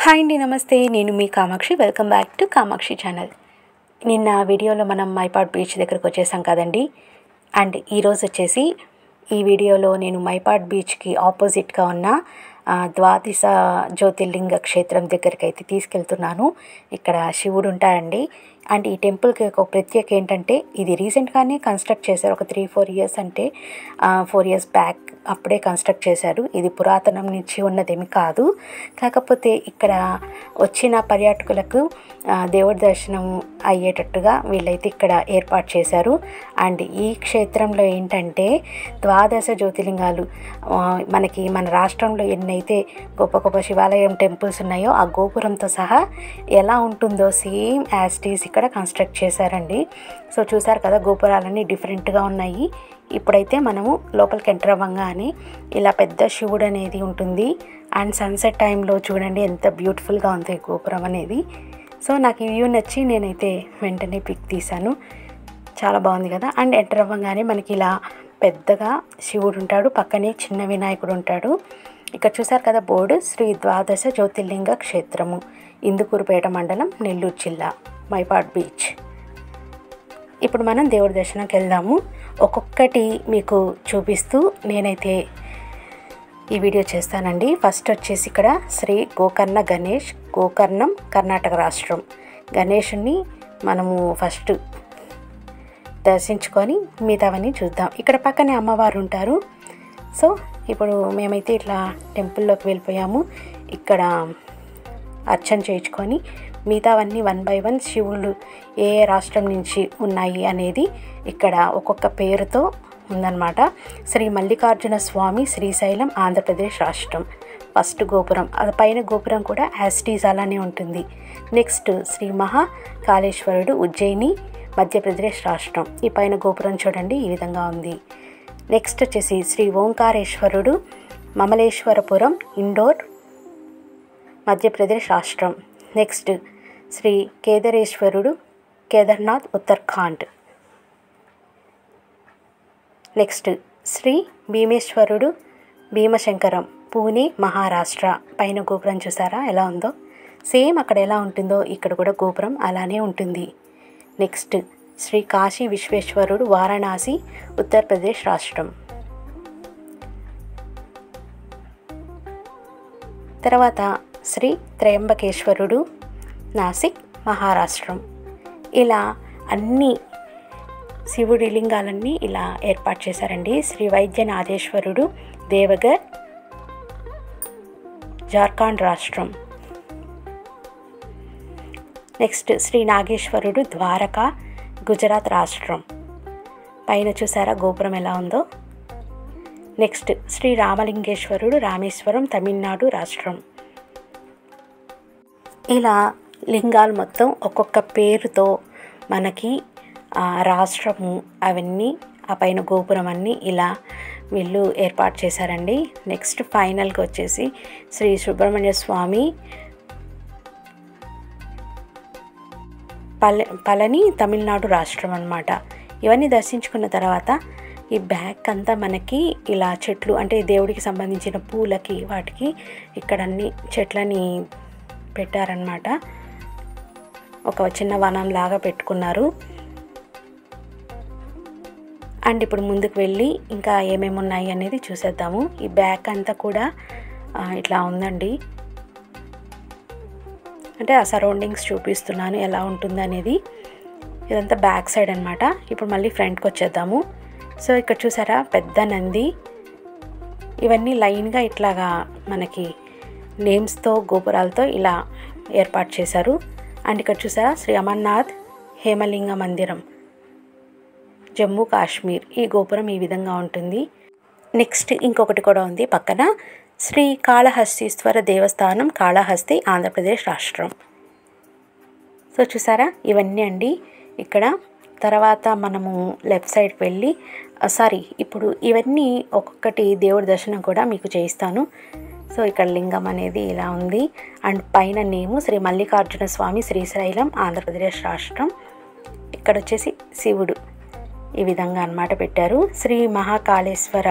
Hi అండి, నమస్తే. నేను మీ Kamakshi. Welcome back to Kamakshi channel. నిన్న వీడియోలో మనం మైపాడ్ బీచ్ దగ్గరకు వచ్చేసాం కదండి. అండ్ ఈరోజు వచ్చేసి ఈ వీడియోలో నేను మైపాడ్ బీచ్కి ఆపోజిట్గా ఉన్న ద్వాదశ జ్యోతిర్లింగ క్షేత్రం దగ్గరికి అయితే తీసుకెళ్తున్నాను. ఇక్కడ శివుడు ఉంటాడండి. అండ్ ఈ టెంపుల్కి ఒక ప్రత్యేక ఏంటంటే, ఇది రీసెంట్గానే కన్స్ట్రక్ట్ చేశారు. ఒక 3-4 ఇయర్స్ అంటే 4 ఇయర్స్ బ్యాక్ అప్పుడే కన్స్ట్రక్ట్ చేశారు. ఇది పురాతనం నుంచి ఉన్నదేమి కాదు. కాకపోతే ఇక్కడ వచ్చిన పర్యాటకులకు దేవుడి దర్శనం అయ్యేటట్టుగా వీళ్ళైతే ఇక్కడ ఏర్పాటు చేశారు. అండ్ ఈ క్షేత్రంలో ఏంటంటే ద్వాదశ జ్యోతిర్లింగాలు, మనకి మన రాష్ట్రంలో ఎన్నైతే గొప్ప గొప్ప శివాలయం టెంపుల్స్ ఉన్నాయో ఆ గోపురంతో సహా ఎలా ఉంటుందో సేమ్ యాజ్ ఇట్ ఈజ్ ఇక్కడ కన్స్ట్రక్ట్ చేశారండి. సో చూసారు కదా, గోపురాలన్నీ డిఫరెంట్గా ఉన్నాయి. ఇప్పుడైతే మనము లోపలికి ఎంటర్ అవ్వగానే ఇలా పెద్ద శివుడు అనేది ఉంటుంది. అండ్ సన్సెట్ టైంలో చూడండి ఎంత బ్యూటిఫుల్గా ఉంది గోపురం అనేది. సో నాకు ఈ వ్యూ నచ్చి నేనైతే వెంటనే పిక్ తీశాను. చాలా బాగుంది కదా. అండ్ ఎంటర్ అవ్వగానే మనకి ఇలా పెద్దగా శివుడు ఉంటాడు, పక్కనే చిన్న వినాయకుడు ఉంటాడు. ఇక్కడ చూసారు కదా బోర్డు, శ్రీ ద్వాదశ జ్యోతిర్లింగ క్షేత్రము, ఇందుకూరుపేట మండలం, నెల్లూరు జిల్లా, మైపాడ్ బీచ్. ఇప్పుడు మనం దేవుడి దర్శనంకి వెళ్దాము. ఒక్కొక్కటి మీకు చూపిస్తూ నేనైతే ఈ వీడియో చేస్తానండి. ఫస్ట్ వచ్చేసి ఇక్కడ శ్రీ గోకర్ణ గణేష్, గోకర్ణం కర్ణాటక రాష్ట్రం. గణేషుని మనము ఫస్ట్ దర్శించుకొని మిగతావన్నీ చూద్దాం. ఇక్కడ పక్కనే అమ్మవారు ఉంటారు. సో ఇప్పుడు మేమైతే ఇట్లా టెంపుల్లోకి వెళ్ళిపోయాము. ఇక్కడ అర్చన చేయించుకొని మిగతావన్నీ 1 by 1 శివుళ్ళు ఏ రాష్ట్రం నుంచి ఉన్నాయి అనేది ఇక్కడ ఒక్కొక్క పేరుతో ఉందన్నమాట. శ్రీ మల్లికార్జున స్వామి, శ్రీశైలం, ఆంధ్రప్రదేశ్ రాష్ట్రం. ఫస్ట్ గోపురం, అది పైన గోపురం కూడా యాస్టీస్ అలానే ఉంటుంది. నెక్స్ట్ శ్రీ మహాకాళేశ్వరుడు, ఉజ్జయిని, మధ్యప్రదేశ్ రాష్ట్రం. ఈ పైన గోపురం చూడండి ఈ విధంగా ఉంది. నెక్స్ట్ వచ్చేసి శ్రీ ఓంకారేశ్వరుడు, మమలేశ్వరపురం, ఇండోర్, మధ్యప్రదేశ్ రాష్ట్రం. నెక్స్ట్ శ్రీ కేదారేశ్వరుడు, కేదార్నాథ్, ఉత్తరాఖండ్. నెక్స్ట్ శ్రీ భీమేశ్వరుడు, భీమశంకరం, పూణే, మహారాష్ట్ర. పైన గోపురం చూసారా ఎలా ఉందో, సేమ్ అక్కడ ఎలా ఉంటుందో ఇక్కడ కూడా గోపురం అలానే ఉంటుంది. నెక్స్ట్ శ్రీ కాశీ విశ్వేశ్వరుడు, వారణాసి, ఉత్తరప్రదేశ్ రాష్ట్రం. తర్వాత శ్రీ త్రయంబకేశ్వరుడు, నాసిక్, మహారాష్ట్రం. ఇలా అన్ని శివుడి లింగాలన్నీ ఇలా ఏర్పాటు చేశారండి. శ్రీ వైద్యనాథేశ్వరుడు, దేవగర్, జార్ఖండ్ రాష్ట్రం. నెక్స్ట్ శ్రీ నాగేశ్వరుడు, ద్వారకా, గుజరాత్ రాష్ట్రం. పైన చూసారా గోపురం ఎలా ఉందో. నెక్స్ట్ శ్రీ రామలింగేశ్వరుడు, రామేశ్వరం, తమిళనాడు రాష్ట్రం. ఇలా లింగాలు మొత్తం ఒక్కొక్క పేరుతో మనకి రాష్ట్రము అవన్నీ, ఆ పైన గోపురం అన్నీ ఇలా వీళ్ళు ఏర్పాటు చేశారండి. నెక్స్ట్ ఫైనల్గా వచ్చేసి శ్రీ సుబ్రహ్మణ్య స్వామి, పళని, తమిళనాడు రాష్ట్రం అన్నమాట. ఇవన్నీ దర్శించుకున్న తర్వాత ఈ బ్యాక్ అంతా మనకి ఇలా చెట్లు, అంటే దేవుడికి సంబంధించిన పూలకి వాటికి ఇక్కడ అన్ని చెట్లని పెట్టారనమాట. ఒక చిన్న వనం లాగా పెట్టుకున్నారు. అండ్ ఇప్పుడు ముందుకు వెళ్ళి ఇంకా ఏమేమి ఉన్నాయి అనేది చూసేద్దాము. ఈ బ్యాక్ అంతా కూడా ఇట్లా ఉందండి. అంటే ఆ సరౌండింగ్స్ చూపిస్తున్నాను ఎలా ఉంటుంది అనేది. ఇదంతా బ్యాక్ సైడ్ అనమాట. ఇప్పుడు మళ్ళీ ఫ్రంట్కి వచ్చేద్దాము. సో ఇక్కడ చూసారా పెద్ద నంది. ఇవన్నీ లైన్గా ఇట్లాగా మనకి నేమ్స్తో, గోపురాలతో ఇలా ఏర్పాటు చేశారు. అండ్ ఇక్కడ చూసారా శ్రీ అమర్నాథ్ హేమలింగ మందిరం, జమ్మూ కాశ్మీర్. ఈ గోపురం ఈ విధంగా ఉంటుంది. నెక్స్ట్ ఇంకొకటి కూడా ఉంది పక్కన, శ్రీ కాళహస్తీశ్వర దేవస్థానం, కాళహస్తి, ఆంధ్రప్రదేశ్ రాష్ట్రం. సో చూసారా ఇవన్నీ అండి ఇక్కడ. తర్వాత మనము లెఫ్ట్ సైడ్కి వెళ్ళి ఇప్పుడు ఇవన్నీ ఒక్కొక్కటి దేవుడి దర్శనం కూడా మీకు చేయిస్తాను. సో ఇక్కడ లింగం అనేది ఇలా ఉంది. అండ్ పైన నేము శ్రీ మల్లికార్జున స్వామి, శ్రీశైలం, ఆంధ్రప్రదేశ్ రాష్ట్రం. ఇక్కడ వచ్చేసి శివుడు ఈ విధంగా అన్నమాట పెట్టారు. శ్రీ మహాకాళేశ్వర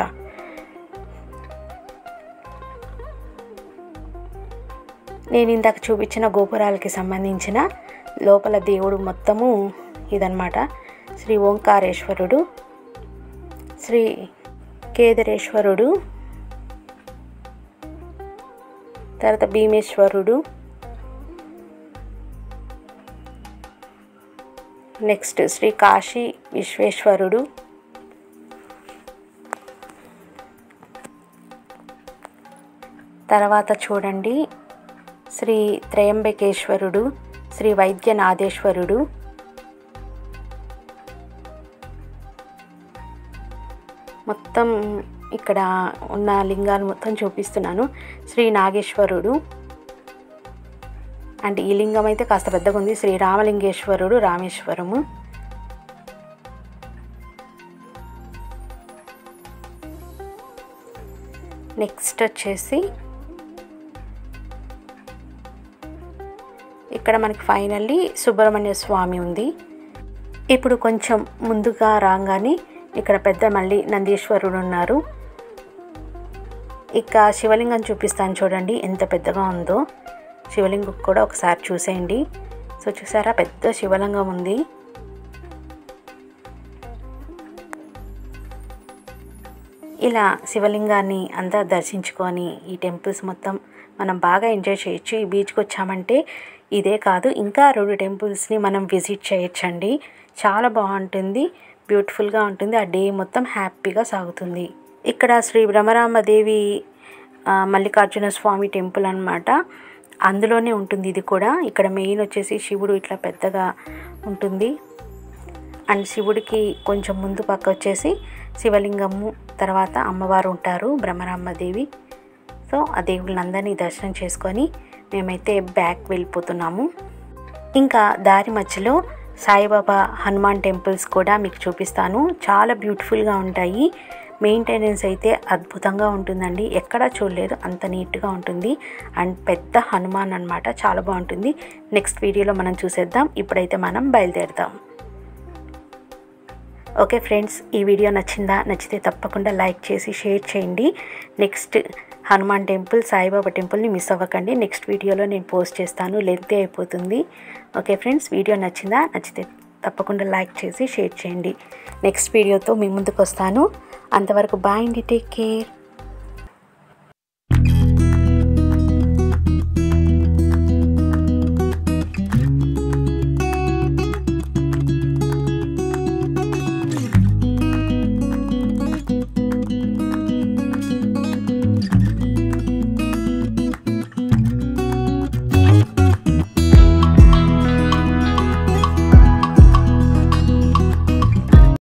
నేను ఇందాక చూపించిన గోపురాలకి సంబంధించిన లోపల దేవుడు మొత్తము ఇదన్నమాట. శ్రీ ఓంకారేశ్వరుడు, శ్రీ కేదారేశ్వరుడు, తర్వాత భీమేశ్వరుడు, నెక్స్ట్ శ్రీ కాశీ విశ్వేశ్వరుడు, తర్వాత చూడండి శ్రీ త్రయంబకేశ్వరుడు, శ్రీ వైద్యనాథేశ్వరుడు, మొత్తం ఇక్కడ ఉన్న లింగాలు మొత్తం చూపిస్తున్నాను. శ్రీ నాగేశ్వరుడు, అండ్ ఈ లింగం అయితే కాస్త పెద్దగా ఉంది. శ్రీ రామలింగేశ్వరుడు, రామేశ్వరము, నెక్స్ట్ వచ్చేసి ఇక్కడ మనకి ఫైనల్లీ సుబ్రహ్మణ్య స్వామి ఉంది. ఇప్పుడు కొంచెం ముందుగా రాగానే ఇక్కడ పెద్ద మళ్ళీ నందీశ్వరుడు ఉన్నారు. ఇక శివలింగం చూపిస్తాను చూడండి ఎంత పెద్దగా ఉందో. శివలింగం కూడా ఒకసారి చూసేయండి. సో చూసారా, పెద్ద శివలింగం ఉంది. ఇలా శివలింగాన్ని అంతా దర్శించుకొని ఈ టెంపుల్స్ మొత్తం మనం బాగా ఎంజాయ్ చేయొచ్చు. ఈ బీచ్కి వచ్చామంటే ఇదే కాదు, ఇంకా 2 టెంపుల్స్ని మనం విజిట్ చేయొచ్చండి. చాలా బాగుంటుంది, బ్యూటిఫుల్గా ఉంటుంది. ఆ డే మొత్తం హ్యాపీగా సాగుతుంది. ఇక్కడ శ్రీ బ్రహ్మరాంబదేవి మల్లికార్జున స్వామి టెంపుల్ అన్నమాట. అందులోనే ఉంటుంది ఇది కూడా. ఇక్కడ మెయిన్ వచ్చేసి శివుడు ఇట్లా పెద్దగా ఉంటుంది, అండ్ శివుడికి కొంచెం ముందు పక్క వచ్చేసి శివలింగము, తర్వాత అమ్మవారు ఉంటారు బ్రహ్మరాంబదేవి. సో ఆ దేవుళ్ళందరినీ దర్శనం చేసుకొని మేమైతే బ్యాక్ వెళ్ళిపోతున్నాము. ఇంకా దారి మధ్యలో సాయిబాబా, హనుమాన్ టెంపుల్స్ కూడా మీకు చూపిస్తాను. చాలా బ్యూటిఫుల్గా ఉంటాయి. మెయింటెనెన్స్ అయితే అద్భుతంగా ఉంటుందండి, ఎక్కడా చూడలేదు, అంత నీట్గా ఉంటుంది. అండ్ పెద్ద హనుమాన్ అన్నమాట, చాలా బాగుంటుంది. నెక్స్ట్ వీడియోలో మనం చూసేద్దాం. ఇప్పుడైతే మనం బయలుదేరుదాం. ఓకే ఫ్రెండ్స్, ఈ వీడియో నచ్చిందా? నచ్చితే తప్పకుండా లైక్ చేసి షేర్ చేయండి. నెక్స్ట్ హనుమాన్ టెంపుల్, సాయిబాబా టెంపుల్ని మిస్ అవ్వకండి. నెక్స్ట్ వీడియోలో నేను పోస్ట్ చేస్తాను, లెంత్ అయిపోతుంది. ఓకే ఫ్రెండ్స్, వీడియో నచ్చిందా? నచ్చితే తప్పకుండా లైక్ చేసి షేర్ చేయండి. నెక్స్ట్ వీడియోతో మీ ముందుకు వస్తాను. అంతవరకు బాయ్ అండి, టేక్ కేర్.